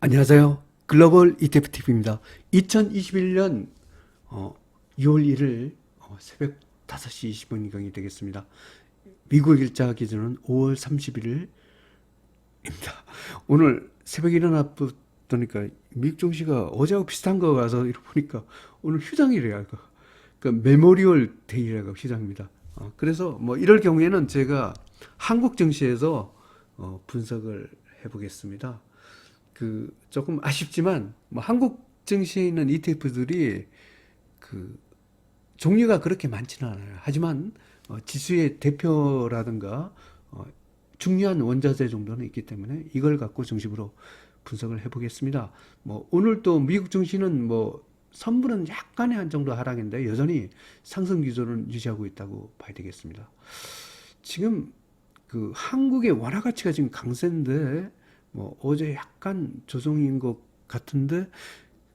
안녕하세요. 글로벌 ETFTV입니다. 2021년 2월 1일 새벽 5시 20분경이 되겠습니다. 미국 일자 기준은 5월 31일입니다. 오늘 새벽에 일어나보니까 미국 증시가 어제하고 비슷한 거 가서 이러고 보니까 오늘 휴장이래요. 그 메모리얼 데이라고 휴장입니다. 그래서 뭐 이럴 경우에는 제가 한국 증시에서 분석을 해보겠습니다. 조금 아쉽지만 뭐 한국 증시에 있는 ETF들이 그 종류가 그렇게 많지는 않아요. 하지만 지수의 대표라든가 중요한 원자재 정도는 있기 때문에 이걸 갖고 중심으로 분석을 해보겠습니다. 뭐 오늘 또 미국 증시는 뭐 선물은 약간의 한 정도 하락인데 여전히 상승 기조를 유지하고 있다고 봐야 되겠습니다. 지금 그 한국의 원화 가치가 지금 강세인데 뭐 어제 약간 조정인 것 같은데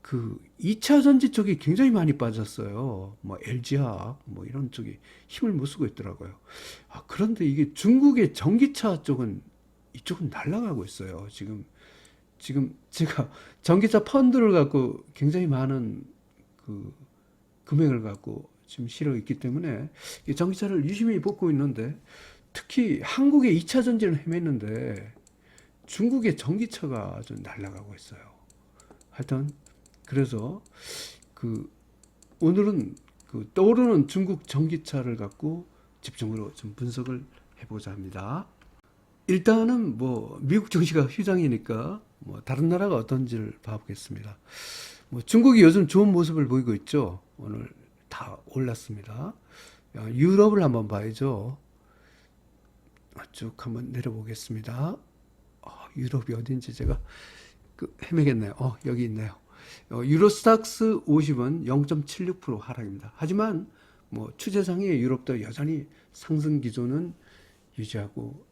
그 2차 전지 쪽이 굉장히 많이 빠졌어요. 뭐 LG화학 뭐 이런 쪽이 힘을 못 쓰고 있더라고요. 그런데 이게 중국의 전기차 쪽은 이쪽은 날아가고 있어요. 지금 제가 전기차 펀드를 갖고 굉장히 많은 그 금액을 갖고 지금 실어 있기 때문에 이 전기차를 유심히 뽑고 있는데 특히 한국의 2차 전지는 헤맸는데 중국의 전기차가 아주 날아가고 있어요. 하여튼 그래서 그 오늘은 그 떠오르는 중국 전기차를 갖고 집중으로 좀 분석을 해보자 합니다. 일단은 뭐 미국 증시가 휴장이니까 뭐 다른 나라가 어떤지를 봐보겠습니다. 뭐 중국이 요즘 좋은 모습을 보이고 있죠. 오늘 다 올랐습니다. 유럽을 한번 봐야죠. 쭉 한번 내려보겠습니다. 유럽이 어딘지 제가 헤매겠네요. 여기 있네요. 유로스탁스 50은 0.76% 하락입니다. 하지만 뭐 추세상의 유럽도 여전히 상승 기조는 유지하고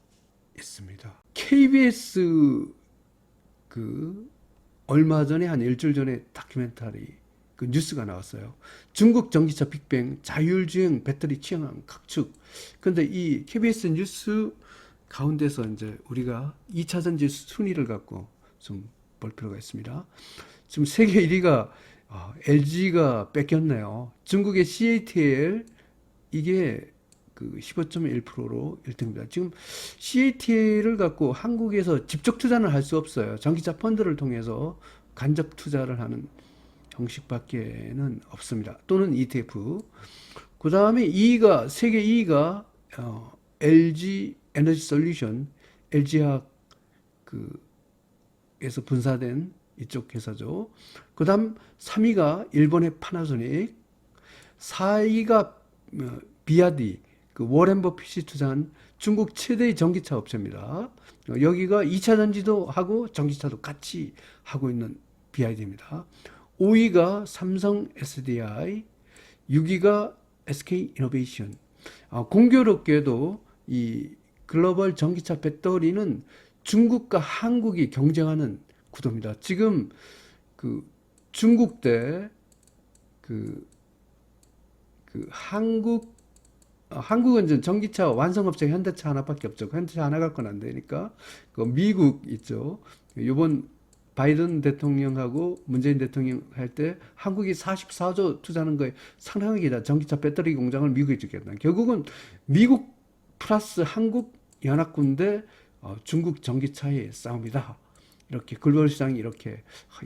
있습니다. KBS 그 얼마 전에 한 일주일 전에 다큐멘터리 그 뉴스가 나왔어요. 중국 전기차 빅뱅 자율주행 배터리 취향 각축. 근데 이 KBS 뉴스 가운데서 이제 우리가 2차 전지 순위를 갖고 좀 볼 필요가 있습니다. 지금 세계 1위가 LG가 뺏겼네요. 중국의 CATL 이게 그 15.1%로 1등입니다. 지금 CATL을 갖고 한국에서 직접 투자는 할 수 없어요. 전기차 펀드를 통해서 간접 투자를 하는 형식밖에는 없습니다. 또는 ETF. 그 다음에 2위가 세계 2위가 LG 에너지 솔루션, LG화학 에서 분사된 이쪽 회사죠. 그 다음 3위가 일본의 파나소닉, 4위가 비아디, 그 워렌 버핏이 투자한 중국 최대의 전기차 업체입니다. 여기가 2차 전지도 하고 전기차도 같이 하고 있는 BID입니다. 5위가 삼성 SDI, 6위가 SK 이노베이션. 공교롭게도 이 글로벌 전기차 배터리는 중국과 한국이 경쟁하는 구도입니다. 지금 그 중국 대 한국은 이제 전기차 완성업체 현대차 하나밖에 없죠. 현대차 하나 갖고는 안 되니까 그 미국 있죠. 이번 바이든 대통령하고 문재인 대통령 할 때 한국이 44조 투자하는 거에 상당하게 전기차 배터리 공장을 미국에 짓겠다. 결국은 미국 플러스 한국 연합군 대 중국 전기차의 싸움이다. 이렇게 글로벌 시장이 이렇게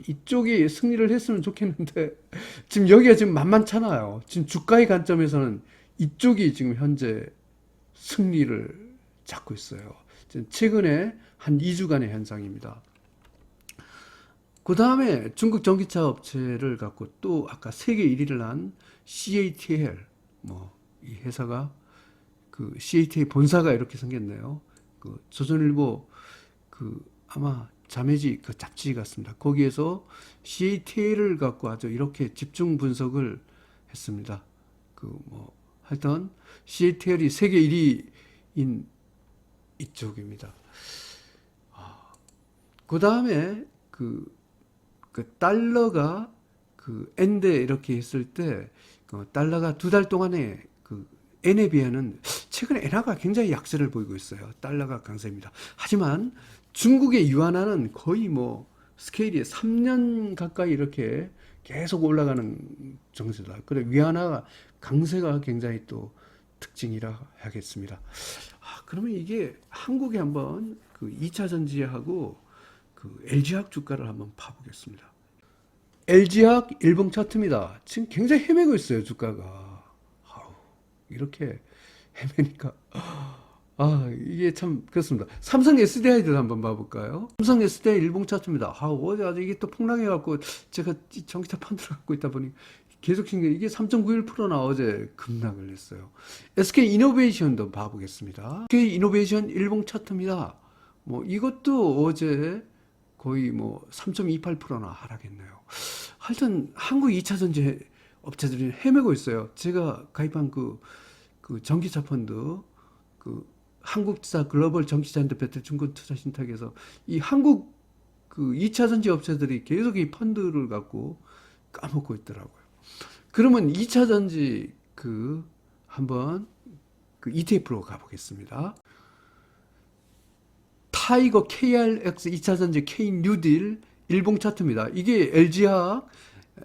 이쪽이 승리를 했으면 좋겠는데 지금 여기가 지금 만만찮아요. 지금 주가의 관점에서는 이쪽이 지금 현재 승리를 잡고 있어요. 최근에 한 2주간의 현상입니다. 그 다음에 중국 전기차 업체를 갖고 또 아까 세계 1위를 한 CATL 뭐 이 회사가 그 CATL 본사가 이렇게 생겼네요. 그 조선일보 그 아마 자매지 그 잡지 같습니다. 거기에서 CATL을 갖고 아주 이렇게 집중 분석을 했습니다. 그 뭐 하여튼 CATL이 세계 1위인 이쪽입니다. 그 다음에 달러가 엔데 이렇게 했을 때 달러가 2달 동안에 엔에 비하면 최근에 엔화가 굉장히 약세를 보이고 있어요. 달러가 강세입니다. 하지만 중국의 유안화는 거의 뭐 스케일이 3년 가까이 이렇게 계속 올라가는 정세다. 그래 위안화 강세가 굉장히 또 특징이라 하겠습니다. 그러면 이게 한국에 한번 그 2차 전지하고 그 LG화학 주가를 한번 파보겠습니다. LG화학 일봉 차트입니다. 지금 굉장히 헤매고 있어요, 주가가. 이렇게 헤매니까 이게 참 그렇습니다. 삼성 SDI도 한번 봐볼까요? 삼성 SDI 일봉 차트입니다. 어제 아주 이게 또 폭락해갖고 제가 전기차 펀드를 갖고 있다 보니 계속 신경 이게 3.91%나 어제 급락을 했어요. SK 이노베이션도 봐보겠습니다. SK 이노베이션 일봉 차트입니다. 뭐 이것도 어제 거의 뭐 3.28%나 하락했네요. 하여튼 한국 2차 전지 업체들이 헤매고 있어요. 제가 가입한 그 전기차 펀드 그 한국사 글로벌 전기차인드 배틀 중국 투자 신탁에서 이 한국 그 2차 전지 업체들이 계속 이 펀드를 갖고 까먹고 있더라고요. 그러면 2차 전지 그 한번 그 ETF로 가보겠습니다. 타이거 KRX 2차 전지 K 뉴딜 일봉 차트입니다. 이게 LG화학,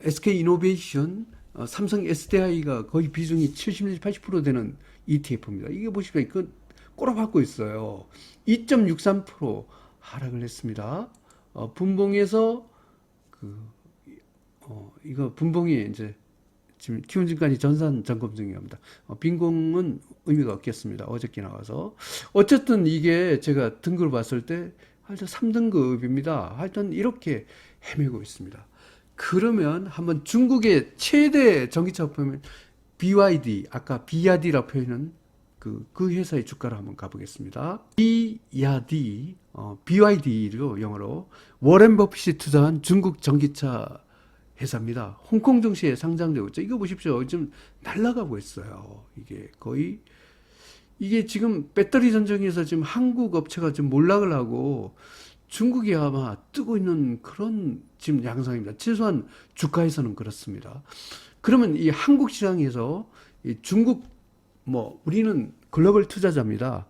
SK 이노베이션, 삼성 SDI가 거의 비중이 70에서 80% 되는 ETF입니다. 이게 보시면 이건 꼬라박고 있어요. 2.63% 하락을 했습니다. 분봉에서 이거 분봉이 이제 지금 키움증권이 전산 점검 중입니다. 빈공은 의미가 없겠습니다. 어저께 나와서. 어쨌든 이게 제가 등급을 봤을 때 하여튼 3등급입니다. 하여튼 이렇게 헤매고 있습니다. 그러면 한번 중국의 최대 전기차 업체면 BYD, 아까 비야디라 표현은 그 회사의 주가를 한번 가보겠습니다. 비야디, BYD로 영어로 워렌 버핏이 투자한 중국 전기차 회사입니다. 홍콩 증시에 상장되고 있죠. 이거 보십시오. 지금 날아가고 있어요. 이게 거의 이게 지금 배터리 전쟁에서 지금 한국 업체가 지금 몰락을 하고 중국이 아마 뜨고 있는 그런 지금 양상입니다. 최소한 주가에서는 그렇습니다. 그러면 이 한국 시장에서 이 중국 뭐 우리는 글로벌 투자자입니다.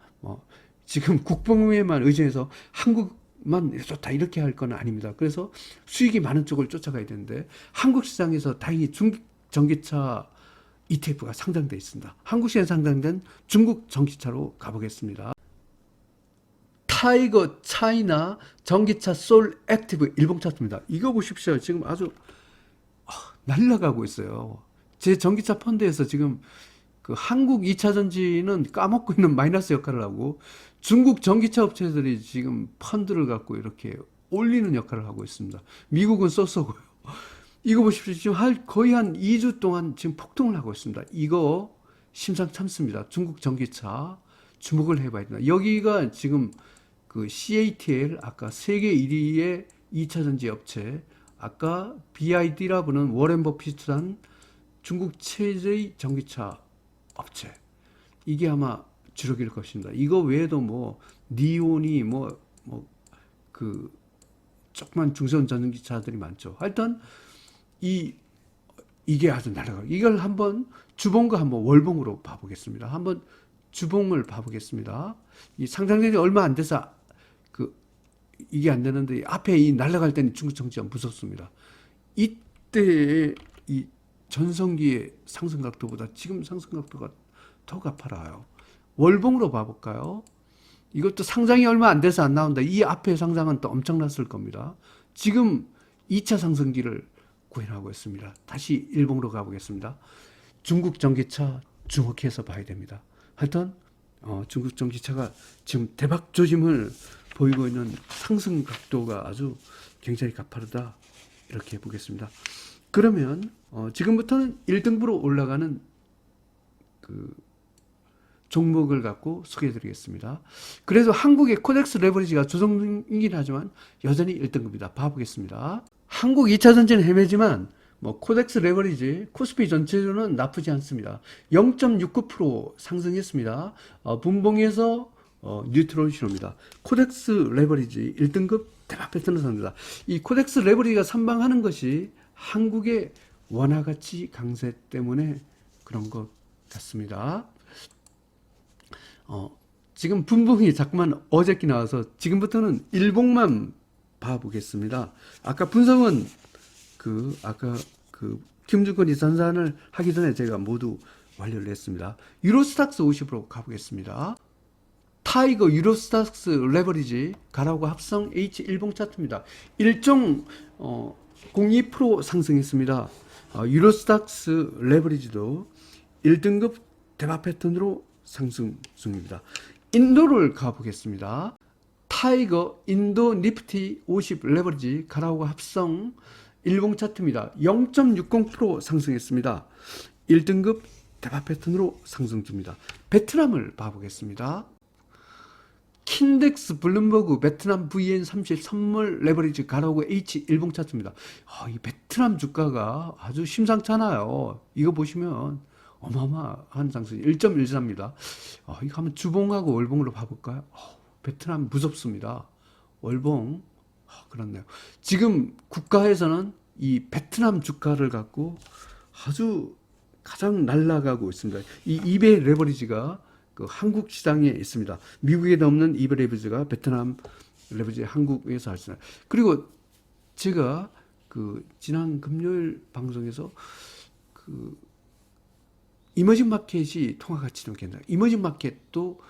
지금 국뽕에만 의존해서 한국만 좋다 이렇게 할 건 아닙니다. 그래서 수익이 많은 쪽을 쫓아가야 되는데 한국 시장에서 다행히 중국 전기차 ETF가 상장돼 있습니다. 한국 시장에 상장된 중국 전기차로 가보겠습니다. 타이거 차이나 전기차 솔 액티브 일봉 차트입니다. 이거 보십시오. 지금 아주 날아가고 있어요. 제 전기차 펀드에서 지금 그 한국 2차 전지는 까먹고 있는 마이너스 역할을 하고 중국 전기차 업체들이 지금 펀드를 갖고 이렇게 올리는 역할을 하고 있습니다. 미국은 쏘쏘고요. 이거 보십시오. 지금 거의 한 2주 동안 지금 폭등을 하고 있습니다. 이거 심상찮습니다. 중국 전기차 주목을 해봐야 된다. 여기가 지금 그 CATL 아까 세계 1위의 2차 전지 업체 아까 BID라 부르는 워렌 버핏한 중국 최대의 전기차 업체 이게 아마 주력일 것입니다. 이거 외에도 뭐 니온이 그 조그만 중소형 전기차들이 많죠. 하여튼 이게 아주 날아가요. 이걸 한번 주봉과 한번 월봉으로 봐보겠습니다. 한번 주봉을 봐보겠습니다. 이 상장된 지 얼마 안 돼서 이게 안 되는데 앞에 이 날아갈 때는 중국 정치가 무섭습니다. 이때 이 전성기의 상승 각도보다 지금 상승 각도가 더 가파라요. 월봉으로 봐볼까요? 이것도 상장이 얼마 안 돼서 안 나온다. 이 앞에 상장은 또 엄청났을 겁니다. 지금 2차 상승기를 구현하고 있습니다. 다시 일봉으로 가보겠습니다. 중국 전기차 주목해서 봐야 됩니다. 하여튼 중국 전기차가 지금 대박 조짐을 보이고 있는 상승 각도가 아주 굉장히 가파르다 이렇게 보겠습니다. 그러면 지금부터는 1등부로 올라가는 그 종목을 갖고 소개해드리겠습니다. 그래서 한국의 코덱스 레버리지가 조정 중이긴 하지만 여전히 1등급이다. 봐보겠습니다. 한국 2차 전지는 헤매지만 코덱스 레버리지 코스피 전체로는 나쁘지 않습니다. 0.69% 상승했습니다. 분봉에서 뉴트럴 신호입니다. 코덱스 레버리지 1등급 대박 패턴을 선입니다. 이 코덱스 레버리지가 선방하는 것이 한국의 원화 가치 강세 때문에 그런 것 같습니다. 지금 분봉이 자꾸만 어저께 나와서 지금부터는 일봉만 봐보겠습니다. 아까 분석은 아까 김준권 이산산을 하기 전에 제가 모두 완료를 했습니다. 유로스탁스 50으로 가보겠습니다. 타이거 유로스탁스 레버리지 가라고 합성 H1봉 차트입니다. 1.02% 상승했습니다. 유로스탁스 레버리지도 1등급 대박 패턴으로 상승 중입니다. 인도를 가보겠습니다. 타이거 인도 니프티 50 레버리지 가라고 합성 일봉 차트입니다. 0.60% 상승했습니다. 1등급 대박 패턴으로 상승 중입니다. 베트남을 봐보겠습니다. 킨덱스 블룸버그 베트남 VN30 선물 레버리지 가라고 H1봉 차트입니다. 이 베트남 주가가 아주 심상찮아요. 이거 보시면 어마어마한 상승 1.14입니다. 이거 한번 주봉하고 월봉으로 봐볼까요? 베트남 무섭습니다. 월봉 그렇네요. 지금 국가에서는 이 베트남 주가를 갖고 아주 가장 날아가고 있습니다. 이 이베이 레버리지가 한국 시장에 있습니다. 미국에 없는 이베이 레버리지가 베트남 레버리지 한국에서 할 수 있어요. 그리고 제가 지난 금요일 방송에서 이머징 마켓이 통화 가치는 괜찮아요. 이머징 마켓도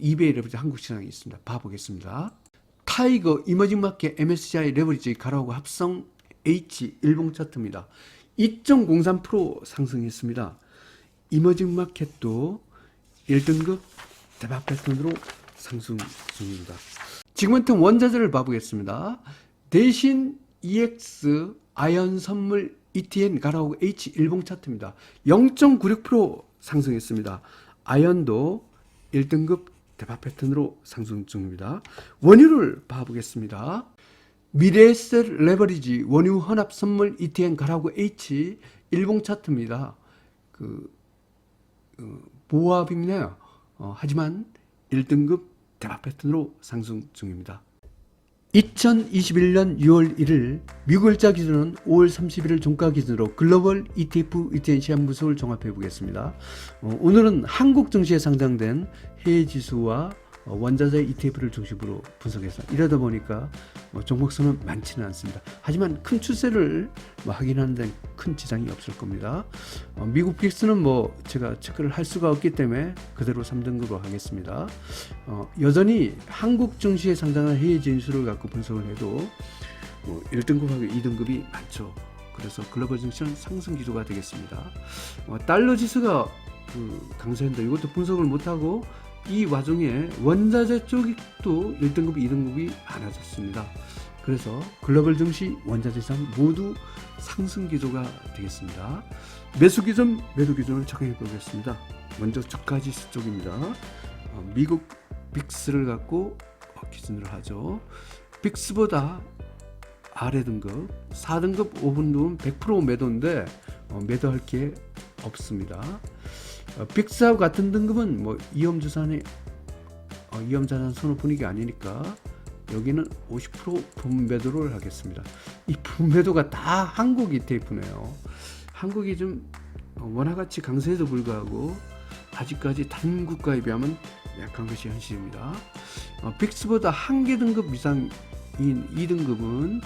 이베이 레버리지 한국 시장에 있습니다. 봐보겠습니다. 타이거 이머징 마켓 MSCI 레버리지 가라고 합성 H1봉 차트입니다. 2.03% 상승했습니다. 이머징 마켓도 1등급 대박 패턴으로 상승 중입니다. 지금부터 원자재를 봐보겠습니다. 대신 EX 아연 선물 ETN 가라고 H1봉 차트입니다. 0.96% 상승했습니다. 아연도 1등급 대박 패턴으로 상승 중입니다. 원유를 봐보겠습니다. 미래에셋 레버리지 원유 혼합 선물 ETN 가라고 H1봉 차트입니다. 보합이네요. 하지만 1등급 대박 패턴으로 상승 중입니다. 2021년 6월 1일 미국일자 기준은 5월 31일 종가 기준으로 글로벌 ETF, ETN 시장 분석을 종합해 보겠습니다. 오늘은 한국 증시에 상장된 해외 지수와 원자재 ETF를 중심으로 분석해서 이러다 보니까 종목수는 많지는 않습니다. 하지만 큰 추세를 확인하는 데는 큰 지장이 없을 겁니다. 미국 빅스는 제가 체크를 할 수가 없기 때문에 그대로 3등급으로 하겠습니다. 여전히 한국 증시에 상당한 해외 진수를 갖고 분석을 해도 1등급하고 2등급이 많죠. 그래서 글로벌 증시는 상승 기조가 되겠습니다. 달러 지수가 강세인데 이것도 분석을 못하고 이 와중에 원자재 쪽도 1등급, 2등급이 많아졌습니다. 그래서 글로벌 증시, 원자재 시장 모두 상승 기조가 되겠습니다. 매수 기준, 매도 기준을 적용해 보겠습니다. 먼저 주가 지수 쪽입니다. 미국 빅스를 갖고 기준으로 하죠. 빅스보다 아래 등급, 4등급, 5등급은 100% 매도인데 매도할 게 없습니다. 빅스하고 같은 등급은 위험자산의 위험자산 선호 분위기 아니니까 여기는 50% 분매도를 하겠습니다. 이 분매도가 다 한국 ETF네요. 한국이 좀 원화가치 강세에도 불구하고 아직까지 다른 국가에 비하면 약한 것이 현실입니다. 빅스보다 한 개 등급 이상인 2등급은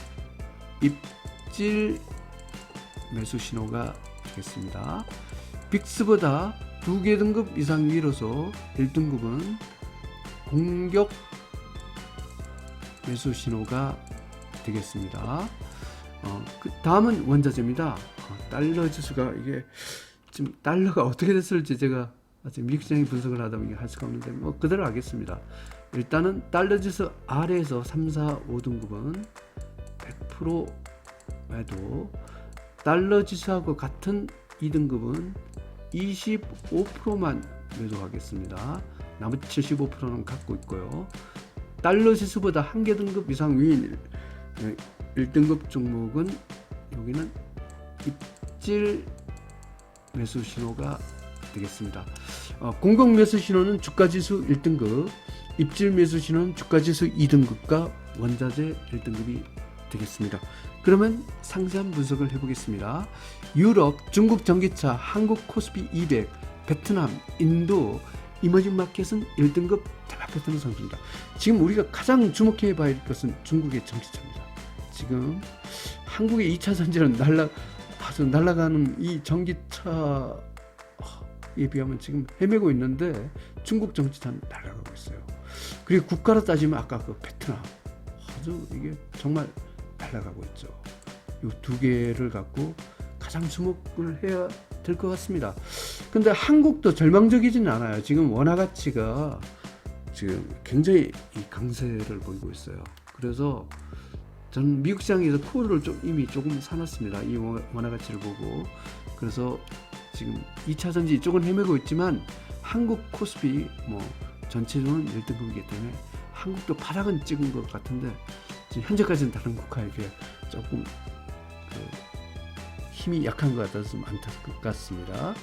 입질 매수 신호가 되겠습니다. 빅스보다 2개 등급 이상 위로서 1등급은 공격 매수 신호가 되겠습니다. 다음은 원자재입니다. 달러 지수가 이게 지금 달러가 어떻게 됐을지 제가 아직 미국 시장에 분석을 하다 보니 할 수가 없는데 그대로 하겠습니다. 일단은 달러 지수 아래에서 3, 4, 5등급은 100% 매도, 달러 지수하고 같은 2등급은 25%만 매도하겠습니다. 나머지 75%는 갖고 있고요. 달러 지수보다 한 개 등급 이상 위인 1등급 종목은 여기는 입질 매수 신호가 되겠습니다. 공격 매수 신호는 주가지수 1등급, 입질 매수 신호는 주가지수 2등급과 원자재 1등급이 되겠습니다. 그러면 상세한 분석을 해보겠습니다. 유럽, 중국 전기차, 한국 코스피 200, 베트남, 인도, 이머징 마켓은 1등급 대박 패턴을 상승합니다. 지금 우리가 가장 주목해 봐야 할 것은 중국의 전기차입니다. 지금 한국의 2차 전지는 아주 날아가는 이 전기차에 비하면 지금 헤매고 있는데 중국 전기차는 날아가고 있어요. 그리고 국가로 따지면 아까 그 베트남 아주 이게 정말 날아가고 있죠. 이 두 개를 갖고 가장 주목을 해야 될 것 같습니다. 근데 한국도 절망적이지는 않아요. 지금 원화 가치가 지금 굉장히 이 강세를 보이고 있어요. 그래서 저는 미국 시장에서 콜을 이미 조금 사놨습니다. 이 원화 가치를 보고. 그래서 지금 2차 전지 이쪽은 헤매고 있지만 한국 코스피 뭐 전체적으로는 1등급이기 때문에 한국도 바닥은 찍은 것 같은데 지금 현재까지는 다른 국가에게 조금 힘이 약한 것 같아서 좀 안타깝습니다.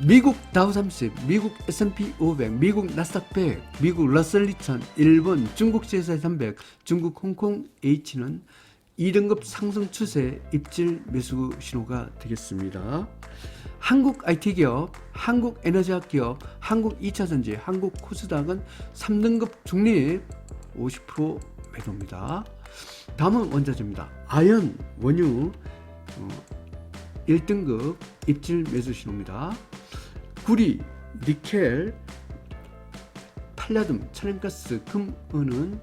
미국 다우30, 미국 S&P 500, 미국 나스닥 100, 미국 러셀 2000, 일본, 중국 CSI 300, 중국 홍콩 H는 2등급 상승 추세 입질 매수 신호가 되겠습니다. 한국 IT 기업, 한국 에너지학 기업, 한국 2차 전지, 한국 코스닥은 3등급 중립 50% 매도입니다. 다음은 원자재입니다. 아연, 원유 1등급 입질 매수 신호입니다. 구리, 니켈, 팔라듐, 천연가스, 금, 은은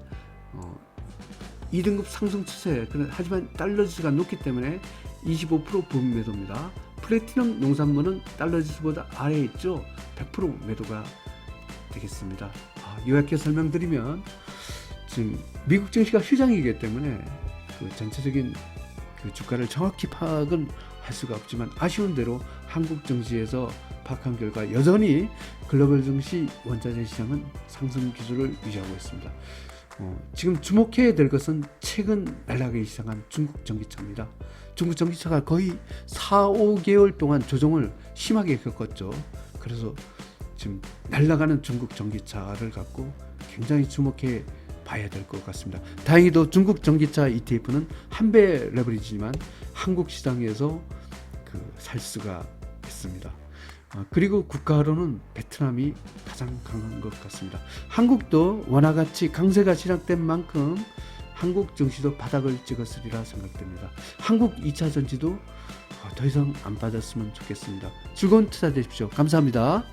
2등급 상승 추세. 하지만 달러 지수가 높기 때문에 25% 부분 매도입니다. 플래티넘 농산물은 달러 지수보다 아래에 있죠. 100% 매도가 되겠습니다. 요약해 설명드리면 지금 미국 증시가 휴장이기 때문에 그 전체적인 그 주가를 정확히 파악은 할 수가 없지만 아쉬운 대로 한국 증시에서 파악한 결과 여전히 글로벌 증시 원자재 시장은 상승 기조를 유지하고 있습니다. 지금 주목해야 될 것은 최근 날아가기 시작한 중국 전기차입니다. 중국 전기차가 거의 4-5개월 동안 조정을 심하게 겪었죠. 그래서 지금 날아가는 중국 전기차를 갖고 굉장히 주목해 봐야 될 것 같습니다. 다행히도 중국 전기차 ETF는 한 배 레버리지만 한국 시장에서 살 수가 있습니다. 그리고 국가로는 베트남이 가장 강한 것 같습니다. 한국도 원화 가치 강세가 시작된 만큼 한국 증시도 바닥을 찍었으리라 생각됩니다. 한국 2차 전지도 더 이상 안 빠졌으면 좋겠습니다. 즐거운 투자 되십시오. 감사합니다.